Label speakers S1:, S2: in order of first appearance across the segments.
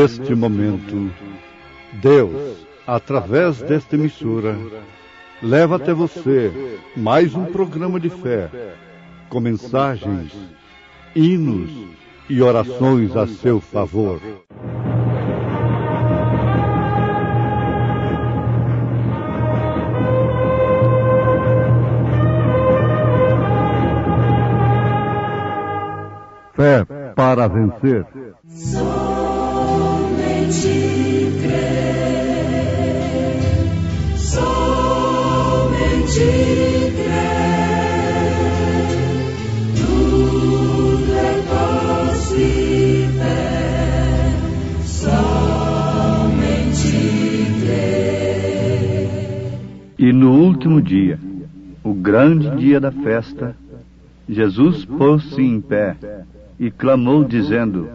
S1: neste momento, Deus, através desta emissora, leva até você mais um programa de fé, com mensagens, hinos e orações a seu favor. Fé para vencer.
S2: Somente crer, somente crer, tudo é possível, somente crer.
S3: E no último dia, o grande dia da festa, Jesus pôs-se em pé e clamou dizendo: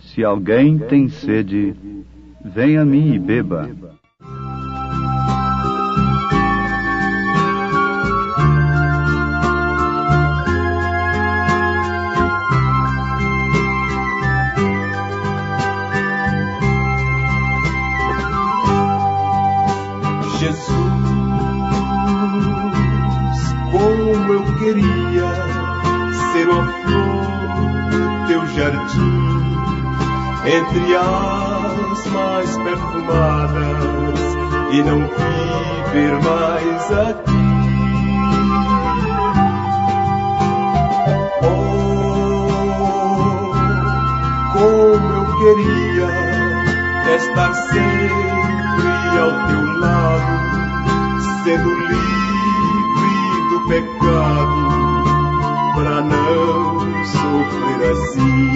S3: se alguém tem sede, venha a mim e beba.
S4: Jesus, como eu queria ser uma flor do teu jardim, entre as mais perfumadas, e não viver mais aqui. Oh, como eu queria estar sempre ao teu lado, sendo livre do pecado, pra não sofrer assim.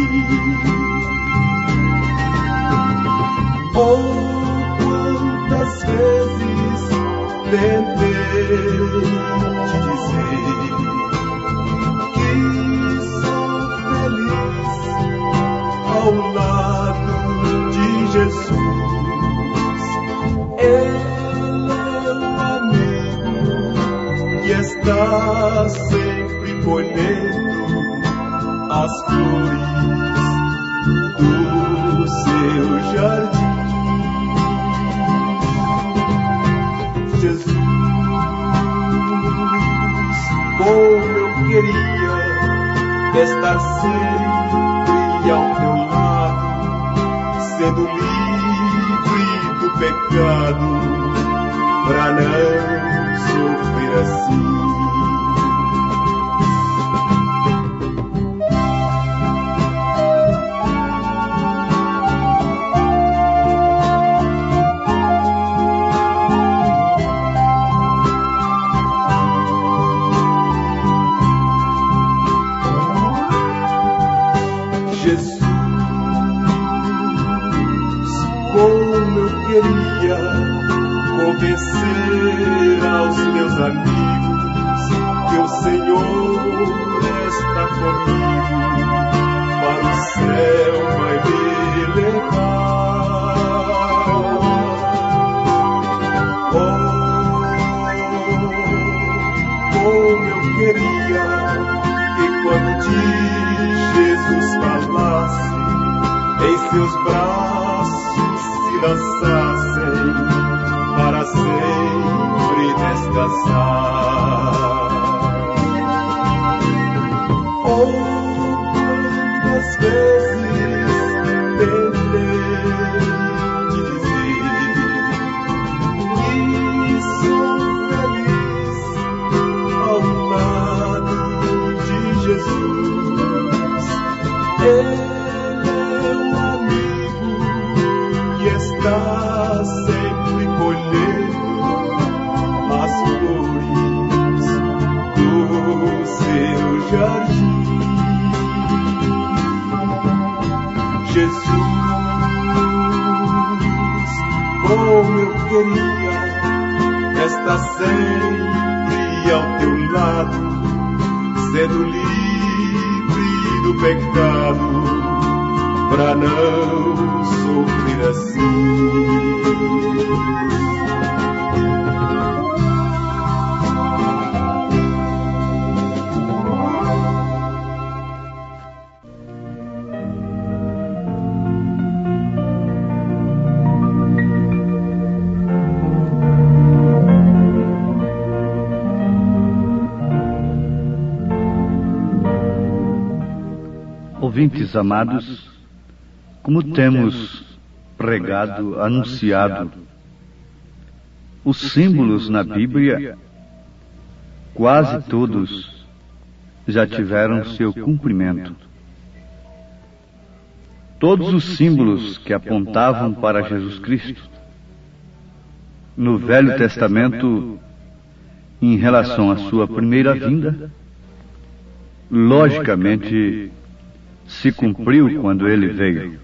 S4: Oh, quantas vezes tentei te dizer que sou feliz ao lado de Jesus. Ele é o amigo que está sempre colhendo as flores do seu jardim. Jesus, como eu queria estar sempre ao teu lado, sendo livre do pecado, pra não sofrer assim. Jesus, como eu queria convencer aos meus amigos que o Senhor está comigo, para o céu vai me levar. Oh, como eu queria que quando de Jesus falasse, em seus braços se lançassem, para sempre descansar. Oh, quantas vezes tentei te dizer que sou feliz ao lado de Jesus. Ele é o amigo que está sempre colhendo as flores do seu jardim. Jesus, como eu queria estar sempre ao teu lado, sendo livre do pecado, pra não sofrer assim.
S3: ouvintes amados, como temos pregado, anunciado, os símbolos na Bíblia, quase todos já tiveram seu cumprimento. Todos os símbolos que apontavam para Jesus Cristo, no Velho Testamento, em relação à sua primeira vinda, logicamente se cumpriu quando ele veio.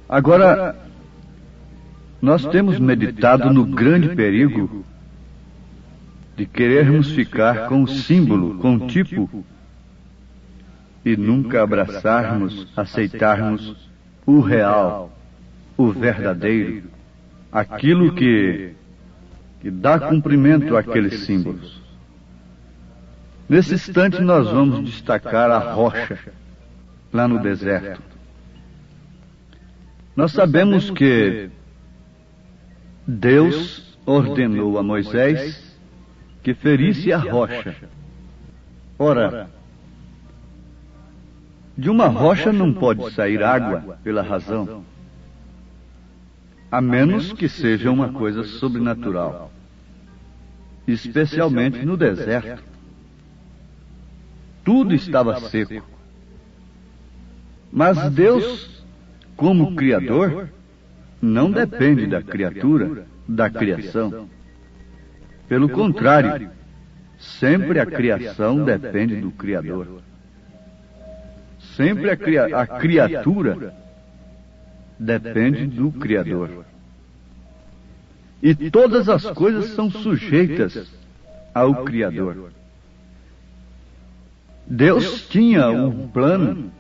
S3: Agora, nós temos meditado no grande perigo de querermos ficar com o símbolo, com o tipo, e nunca abraçarmos, aceitarmos o real, o verdadeiro, aquilo que dá cumprimento àqueles símbolos. Nesse instante nós vamos destacar a rocha lá no deserto. Nós sabemos que Deus ordenou a Moisés que ferisse a rocha. Ora, de uma rocha não pode sair água pela razão, a menos que seja uma coisa sobrenatural, especialmente no deserto. Tudo estava seco. Mas Deus, como Criador, não depende da criatura, da criação. Pelo contrário, sempre a criação depende do Criador. Sempre a criatura depende do Criador. E todas as coisas são sujeitas ao Criador. Deus tinha um plano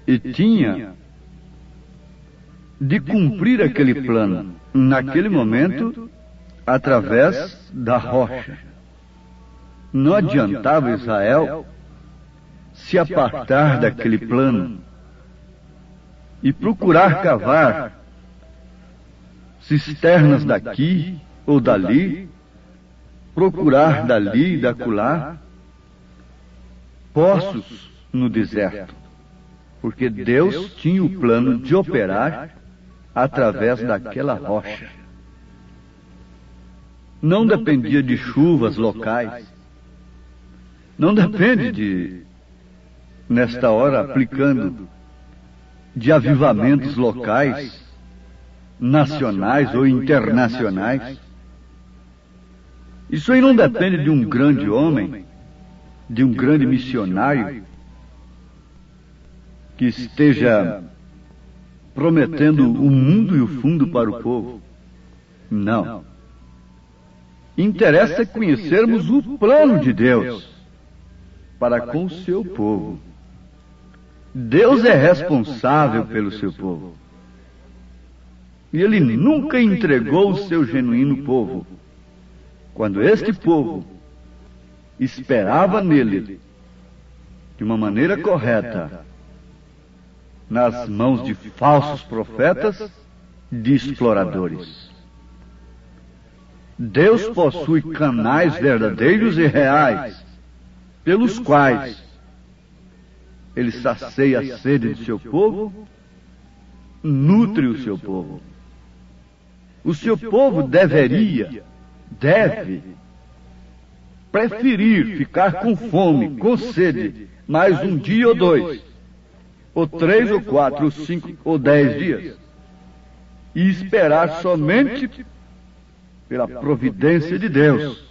S3: e tinha de cumprir aquele plano, naquele momento, através da rocha. Não adiantava Israel se apartar daquele plano e procurar cavar cisternas daqui ou dali, procurar dali e dacolá poços no deserto, porque Deus tinha o plano de operar através daquela rocha. Não dependia de chuvas locais, não depende de, nesta hora, aplicando de avivamentos locais, nacionais ou internacionais. Isso aí não depende de um grande homem, de um grande missionário que esteja prometendo o mundo e o fundo para o povo. Não. Interessa conhecermos o plano de Deus para com o seu povo. Deus é responsável pelo seu povo. E Ele nunca entregou o seu genuíno povo, quando este povo esperava nele, de uma maneira correta, nas mãos de falsos profetas, de exploradores. Deus possui canais verdadeiros e reais, pelos quais Ele sacia a sede do seu povo, nutre o seu povo. O seu povo deve preferir ficar com fome, com sede, mais um dia ou dois, ou 3 ou 4 ou 5 ou 10 dias, e esperar somente pela providência de Deus,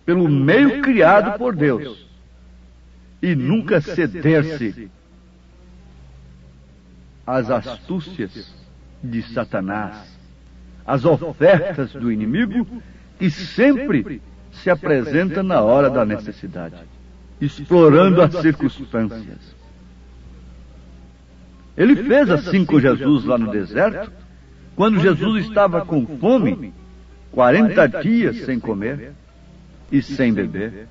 S3: pelo meio criado por Deus, e nunca ceder-se às astúcias de Satanás, às ofertas do inimigo, que sempre se apresenta na hora da necessidade, explorando as circunstâncias. Ele fez assim com Jesus lá no deserto, quando Jesus estava com fome, 40 dias sem comer e sem beber.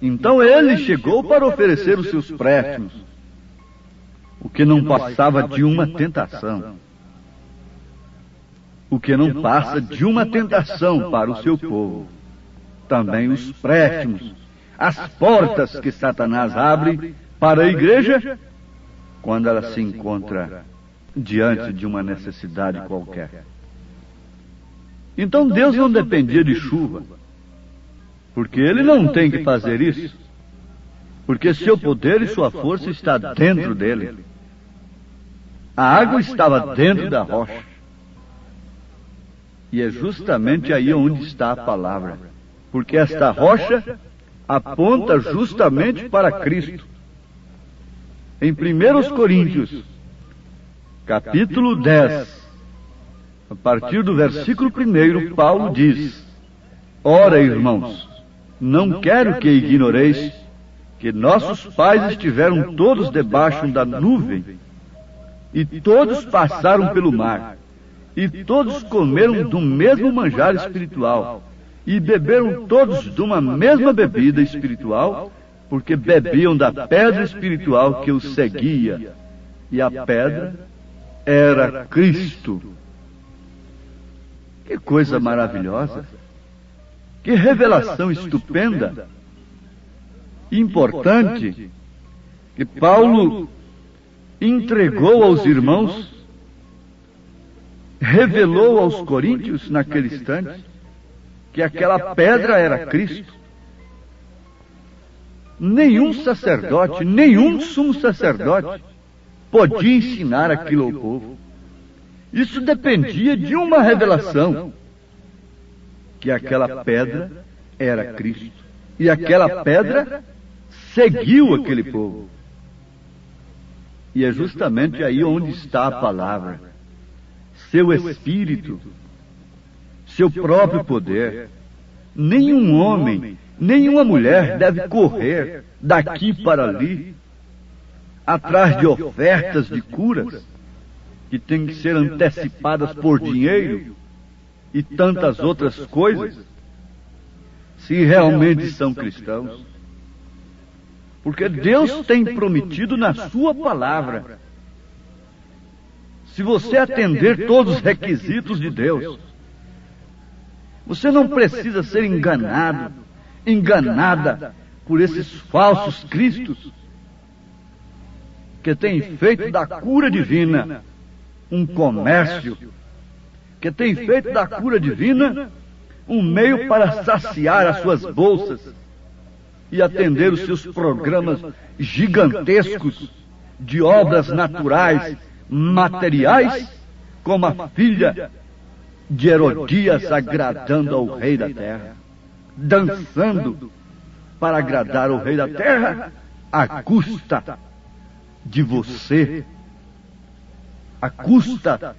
S3: Então ele chegou para oferecer os seus préstimos, o que não passava de uma tentação. O que não passa de uma tentação para o seu povo. Também os préstimos, as portas que Satanás abre para a igreja quando ela se encontra diante de uma necessidade qualquer. Então Deus não dependia de chuva, porque Ele não tem que fazer isso, porque seu poder e sua força está dentro dele. A água estava dentro da rocha. E é justamente aí onde está a palavra, porque esta rocha aponta justamente para Cristo. Em 1 Coríntios, capítulo 10, a partir do versículo 1, Paulo diz: Ora, irmãos, não quero que ignoreis que nossos pais estiveram todos debaixo da nuvem, e todos passaram pelo mar, e todos comeram do mesmo manjar espiritual, e beberam todos de uma mesma bebida espiritual, porque bebiam da pedra espiritual que os seguia, e a pedra era Cristo. Que coisa maravilhosa! Que revelação estupenda, importante, que Paulo entregou aos irmãos, revelou aos coríntios naquele instante, que aquela pedra era Cristo. Nenhum sacerdote, nenhum sumo sacerdote podia ensinar aquilo ao povo. Isso dependia de uma revelação, que aquela pedra era Cristo. E aquela pedra seguiu aquele povo. E é justamente aí onde está a palavra. Seu Espírito, seu próprio poder. Nenhum homem, nenhuma mulher deve correr daqui para ali, atrás de ofertas de curas, que têm que ser antecipadas por dinheiro e tantas outras coisas, se realmente são cristãos. Porque Deus tem prometido na sua palavra, se você atender todos os requisitos de Deus, você não precisa ser enganado, enganada por esses falsos cristos, que têm feito da cura divina um comércio, que têm feito da cura divina um meio para saciar as suas bolsas e atender os seus programas gigantescos de obras naturais, materiais, como a filha de Herodias agradando ao rei da terra, dançando para agradar ao rei da terra à custa de você, à custa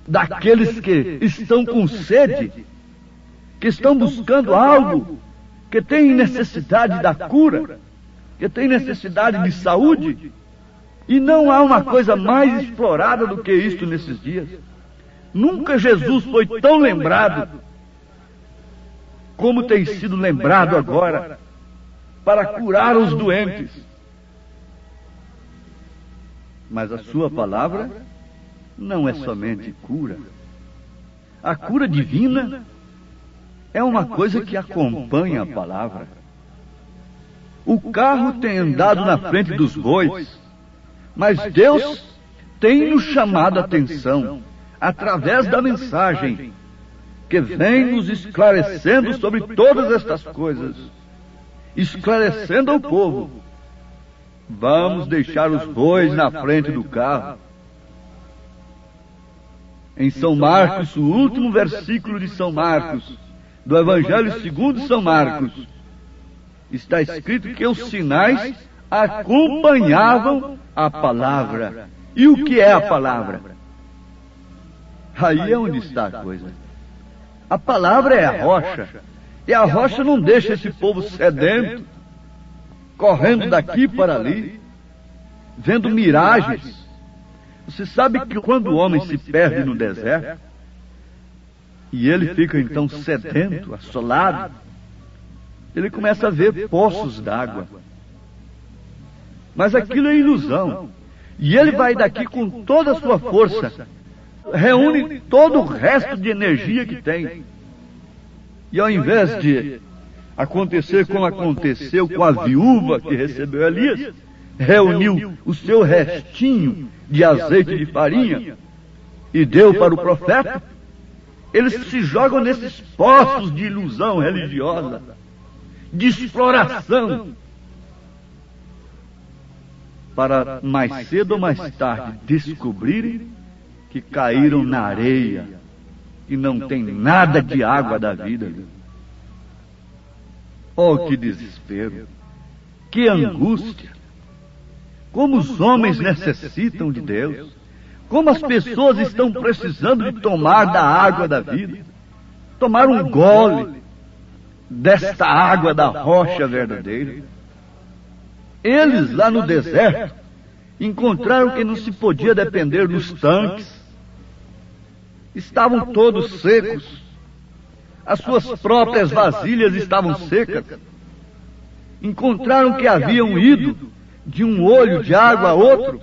S3: daqueles que estão com sede, que estão buscando algo, que têm necessidade da cura, que têm necessidade de saúde. E não há uma coisa mais explorada do que isto nesses dias. Nunca Jesus foi tão lembrado como tem sido lembrado agora para curar os doentes. Mas a sua palavra não é somente cura. A cura divina é uma coisa que acompanha a palavra. O carro tem andado na frente dos bois, mas Deus tem nos chamado a atenção através da mensagem que vem nos esclarecendo sobre todas estas coisas, esclarecendo ao povo. Vamos deixar os bois na frente do carro. Em São Marcos, o último versículo de São Marcos, do Evangelho segundo São Marcos, está escrito que os sinais acompanhavam a palavra. E o que é a palavra? Aí é onde está a coisa. A palavra é a rocha, e a rocha não deixa esse povo sedento, correndo daqui para ali, vendo miragens. Você sabe que quando o homem se perde no deserto, e ele fica então sedento, assolado, ele começa a ver poços d'água. Mas aquilo é ilusão. E ele vai daqui com toda a sua força, reúne todo o resto de energia que tem. E ao invés de acontecer como aconteceu com a viúva que recebeu Elias, reuniu o seu restinho de azeite de farinha e deu para o profeta, eles se jogam nesses poços de ilusão religiosa, de exploração, para mais cedo ou mais tarde descobrirem que caíram na areia e não tem nada de água da vida. Oh, que desespero! Que angústia! Como os homens necessitam de Deus! Como as pessoas estão precisando de tomar da água da vida, tomar um gole desta água da rocha verdadeira. Eles lá no deserto encontraram que não se podia depender dos tanques. Estavam todos secos. As suas próprias vasilhas estavam secas. Encontraram que haviam ido de um olho de água a outro,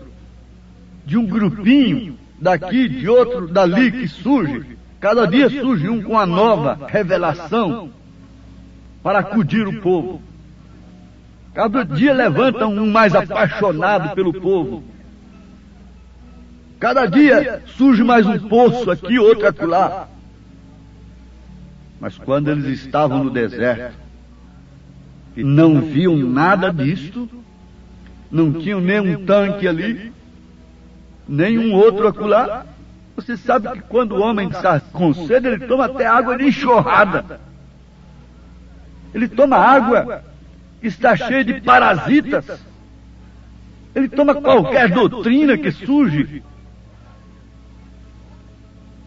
S3: de um grupinho daqui, de outro dali que surge. Cada dia surge um com a nova revelação para acudir o povo. Cada dia levantam um mais apaixonado pelo povo. Cada dia surge mais um poço aqui, outro acolá. Mas quando eles estavam no deserto e não viam nada disto, não tinham nenhum tanque ali, nenhum outro acolá, você sabe que quando o homem está com sede, ele toma até água de enxurrada. Ele toma água que está cheia de parasitas. Ele toma qualquer doutrina que surge.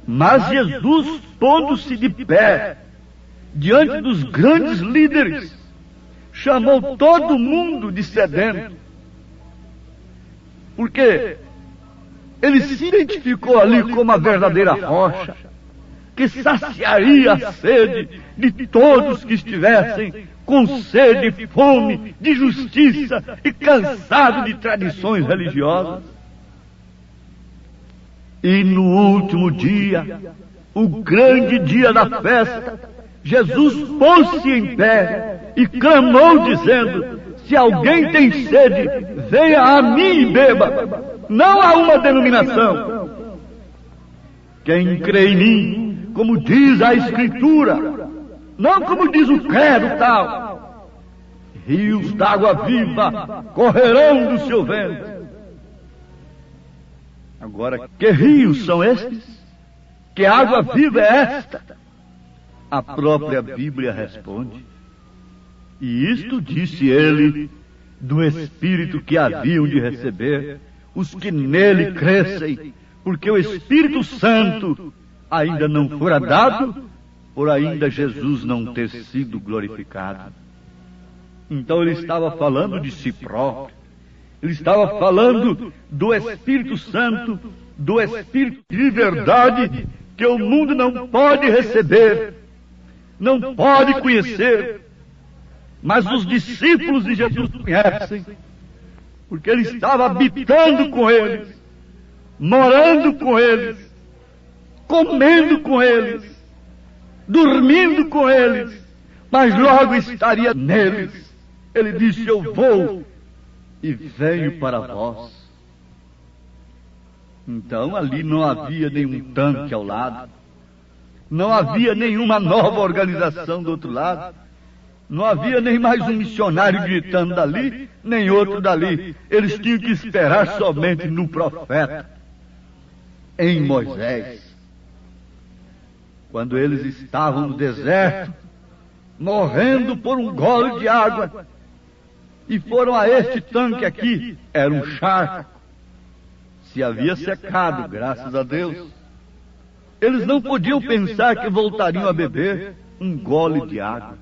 S3: Mas Jesus, pondo-se de pé, diante dos grandes líderes, chamou todo mundo de sedento. Porque ele se identificou ali como a verdadeira rocha, que saciaria a sede de todos que estivessem com sede e fome de justiça e cansado de tradições religiosas. E no último dia, o grande dia da festa, Jesus pôs-se em pé e clamou dizendo: se alguém tem sede, venha a mim e beba. Não há uma denominação. Quem crê em mim, como diz a Escritura, não como diz o credo tal, rios d'água viva correrão do seu ventre. Agora, que rios são estes? Que água viva é esta? A própria Bíblia responde. E isto disse ele do Espírito que haviam de receber os que nele crescem, porque o Espírito Santo ainda não fora dado, por ainda Jesus não ter sido glorificado. Então ele estava falando de si próprio. Ele estava falando do Espírito Santo, do Espírito de verdade, que o mundo não pode receber, não pode conhecer, mas os discípulos de Jesus conhecem, porque ele estava habitando com eles, morando com eles, comendo com eles, dormindo com eles, mas logo estaria neles. Ele disse: eu vou e venho para vós. Então ali não havia nenhum tanque ao lado, não havia nenhuma nova organização do outro lado, não havia nem mais um missionário gritando dali, nem outro dali. Eles tinham que esperar somente no profeta, em Moisés. Quando eles estavam no deserto, morrendo por um gole de água, e foram a este tanque aqui, era um charco, se havia secado, graças a Deus. Eles não podiam pensar que voltariam a beber um gole de água.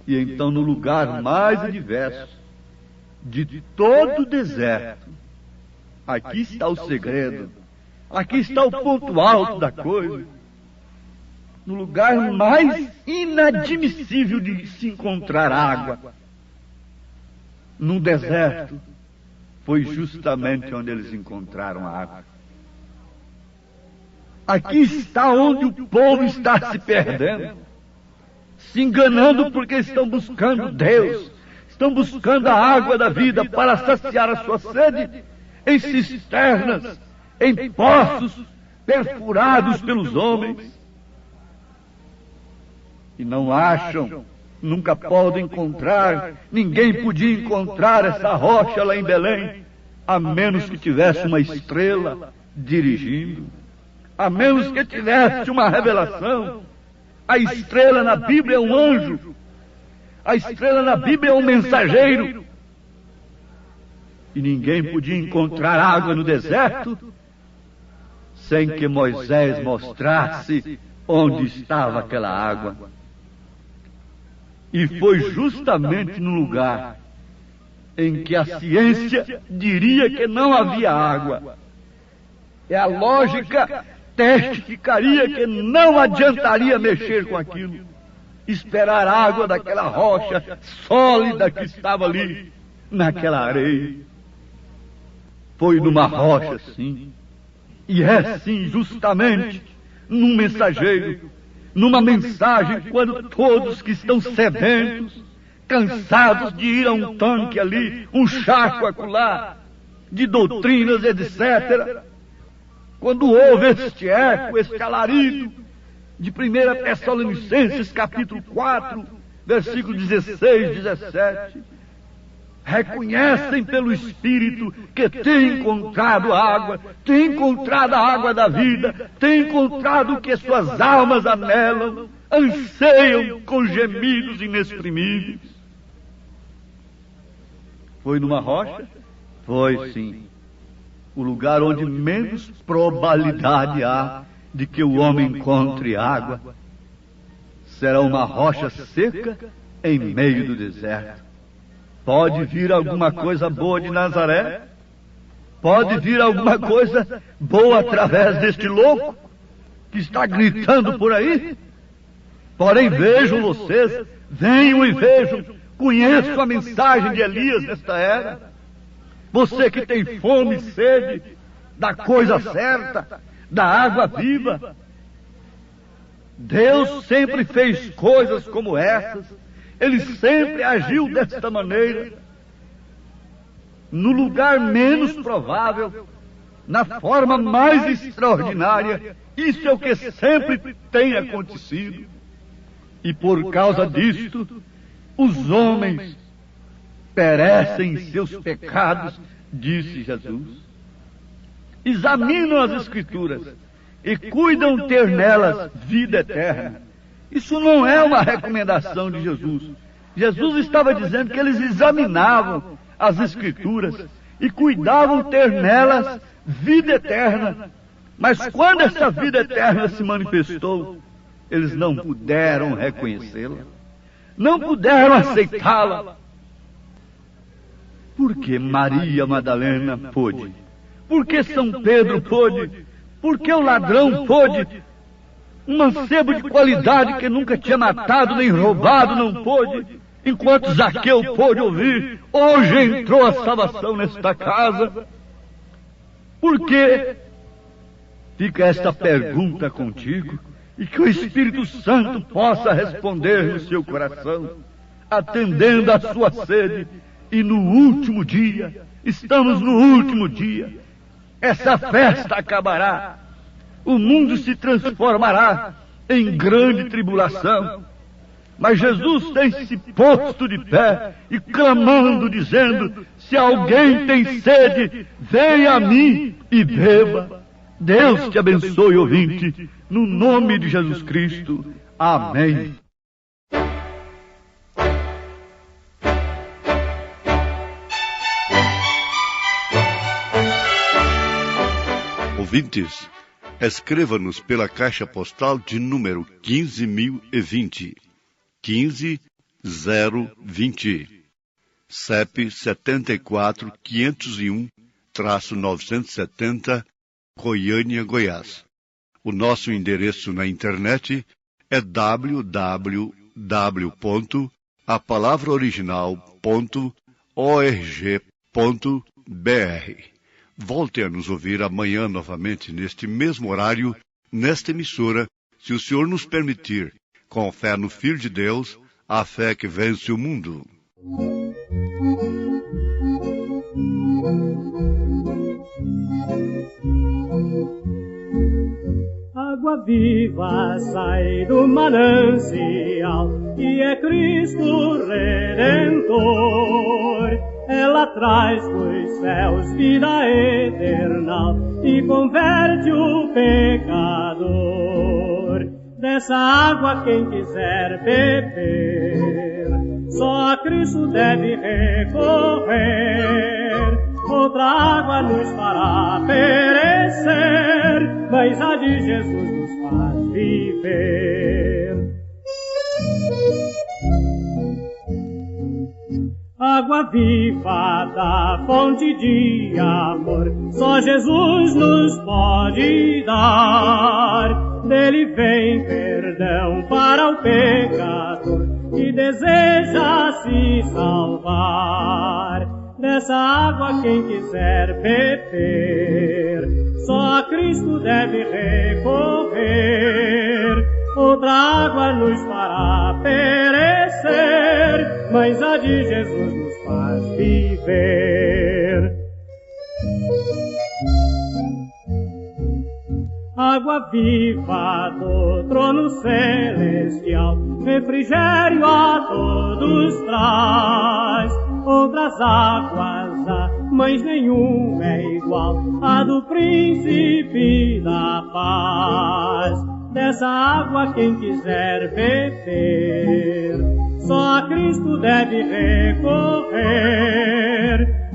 S3: E então, no lugar mais adverso de todo o deserto, aqui está o segredo, aqui está o ponto alto da coisa. No lugar mais inadmissível de se encontrar água, no deserto, foi justamente onde eles encontraram a água. Aqui está onde o povo está se perdendo, se enganando porque estão buscando Deus, estão buscando a água da vida para saciar a sua sede em cisternas, em poços perfurados pelos homens. E não acham, nunca podem encontrar, ninguém podia encontrar essa rocha lá em Belém, a menos que tivesse uma estrela dirigindo, a menos que tivesse uma revelação. A estrela na Bíblia é um anjo, a estrela na Bíblia é um mensageiro. E ninguém podia encontrar água no deserto sem que Moisés mostrasse onde estava aquela água. E foi justamente no lugar em que a ciência diria que não havia água. E a lógica testificaria que não adiantaria mexer com aquilo, esperar água daquela rocha sólida que estava ali, naquela areia. Foi numa rocha, sim, e é sim, justamente, num mensageiro, numa mensagem, quando todos que estão sedentos, cansados de ir a um tanque ali, um charco acolá, de doutrinas, etc., quando houve este eco, este alarido, de 1 Tessalonicenses, capítulo 4, versículo 16, 17, reconhecem pelo Espírito que têm encontrado água, têm encontrado a água da vida, têm encontrado o que suas almas anelam, anseiam com gemidos inexprimíveis. Foi numa rocha? Foi, sim. O lugar onde menos probabilidade há de que o homem encontre água será uma rocha seca em meio do deserto. Pode vir alguma coisa boa de Nazaré? Pode vir alguma coisa boa através deste louco que está gritando por aí? Porém, vejam vocês, venham e vejam, conheço a mensagem de Elias nesta era. Você que tem fome e sede da coisa certa, da água viva. Deus sempre fez coisas como essas. Ele sempre agiu desta maneira. No lugar menos provável, na forma mais extraordinária. Isso é o que sempre tem acontecido. E por causa disto, os homens perecem em seus pecados, disse Jesus. Examinam as Escrituras e cuidam ter nelas vida eterna. Isso não é uma recomendação de Jesus. Jesus estava dizendo que eles examinavam as Escrituras e cuidavam ter nelas vida eterna. Mas quando essa vida eterna se manifestou, eles não puderam reconhecê-la, não puderam aceitá-la. Por que Maria Madalena pôde? Por que São Pedro pôde? Por que o ladrão pôde? Um mancebo de qualidade que nunca tinha matado nem roubado não pôde? Enquanto Zaqueu pôde ouvir, hoje entrou a salvação nesta casa. Por quê? Fica esta pergunta contigo, e que o Espírito Santo possa responder no seu coração, atendendo à sua sede. E no último dia, estamos no último dia, essa festa acabará, o mundo se transformará em grande tribulação, mas Jesus tem se posto de pé e clamando, dizendo: se alguém tem sede, venha a mim e beba. Deus te abençoe, ouvinte, no nome de Jesus Cristo. Amém.
S1: Ouvintes, escreva-nos pela caixa postal de número 15.020, 15020, CEP 74.501-970, Goiânia, Goiás. O nosso endereço na internet é www.apalavraoriginal.org.br. Volte a nos ouvir amanhã novamente neste mesmo horário, nesta emissora, se o Senhor nos permitir, com fé no Filho de Deus, a fé que vence o mundo.
S5: Água viva sai do manancial, que é Cristo Redentor. Ela traz dos céus vida eterna e converte o pecador. Dessa água quem quiser beber, só a Cristo deve recorrer. Outra água nos fará perecer, mas a de Jesus nos faz viver. Água viva da fonte de amor, só Jesus nos pode dar. Dele vem perdão para o pecador que deseja se salvar. Dessa água quem quiser beber, só a Cristo deve recorrer. Outra água nos fará perecer, mas a de Jesus nos faz viver. Água viva do trono celestial, refrigério a todos traz. Outras águas há, mas nenhum é igual à do príncipe da paz. Dessa água quem quiser beber, só a Cristo deve recorrer.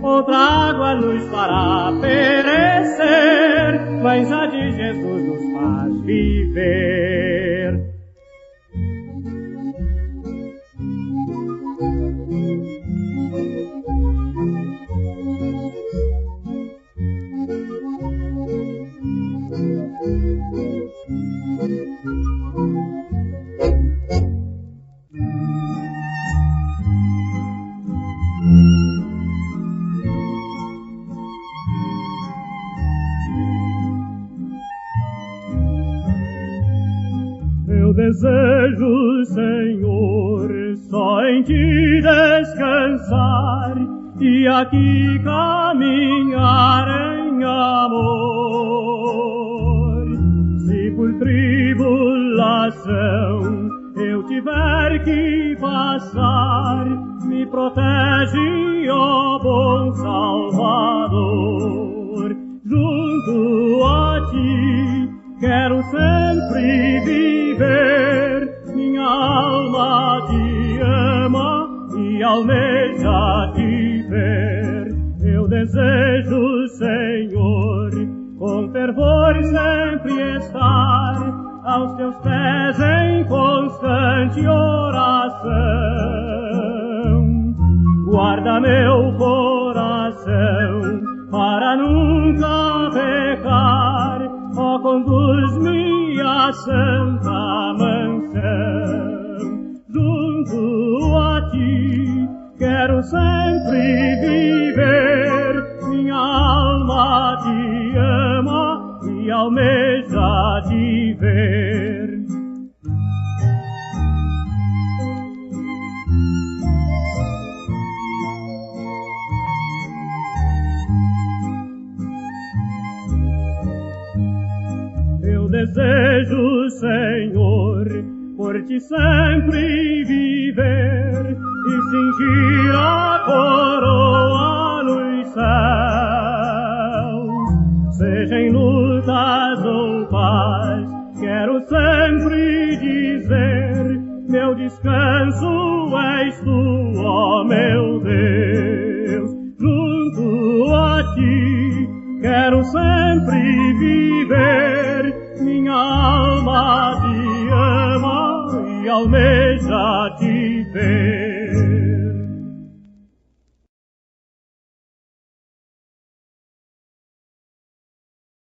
S5: Outra água nos fará perecer, mas a de Jesus nos faz viver. Eu desejo, Senhor, só em Ti descansar e aqui caminhar em amor. Se por tribulação eu tiver que passar, me protege, ó bom Salvador. Junto a Ti quero sempre viver, minha alma Te ama e almeja Te ver. Eu desejo, Senhor, com fervor sempre estar aos Teus pés em constante oração. Guarda meu coração para nunca pecar, ó, conduz-me à santa mansão. Junto a Ti quero sempre viver, minha alma Te ama e almeja Te ver. Eu desejo, Senhor, por Ti sempre viver e cingir a coroa nos céus. Seja em lutas ou paz, quero sempre dizer, meu descanso és Tu, ó meu Deus. Junto a Ti quero sempre viver, minha alma Te ama e almeja Te ver.